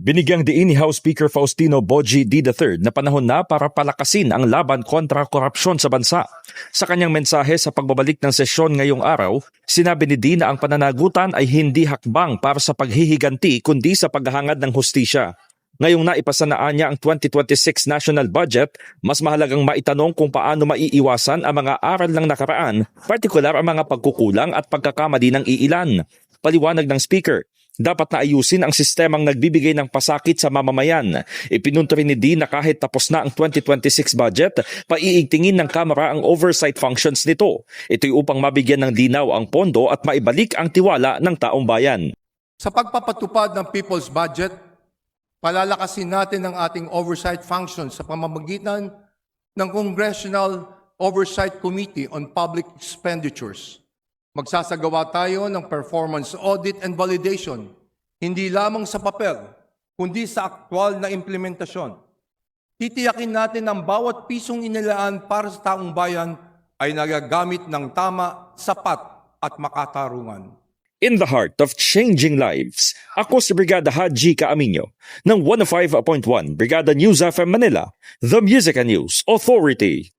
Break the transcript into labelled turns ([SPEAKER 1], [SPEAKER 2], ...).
[SPEAKER 1] Binigyang diin ni House Speaker Faustino Boji D. III na panahon na para palakasin ang laban kontra korupsyon sa bansa. Sa kanyang mensahe sa pagbabalik ng sesyon ngayong araw, sinabi ni D na ang pananagutan ay hindi hakbang para sa paghihiganti kundi sa paghahangad ng hustisya. Ngayong naipasanaan niya ang 2026 national budget, mas mahalagang maitanong kung paano maiiwasan ang mga aral ng nakaraan, partikular ang mga pagkukulang at pagkakamali ng iilan. Paliwanag ng Speaker, dapat na ayusin ang sistemang nagbibigay ng pasakit sa mamamayan. Ipinunto rin ni D na kahit tapos na ang 2026 budget, paiigtingin ng Kamara ang oversight functions nito. Ito'y upang mabigyan ng linaw ang pondo at maibalik ang tiwala ng taong bayan.
[SPEAKER 2] Sa pagpapatupad ng People's Budget, palalakasin natin ang ating oversight functions sa pamamagitan ng Congressional Oversight Committee on Public Expenditures. Magsasagawa tayo ng performance audit and validation, hindi lamang sa papel, kundi sa aktwal na implementasyon. Titiyakin natin ang bawat pisong inilaan para sa taong bayan ay nagagamit ng tama, sapat at makatarungan.
[SPEAKER 1] In the heart of changing lives, ako si Brigada Haji Caaminio ng 105.1 Brigada News FM Manila, The Music and News Authority.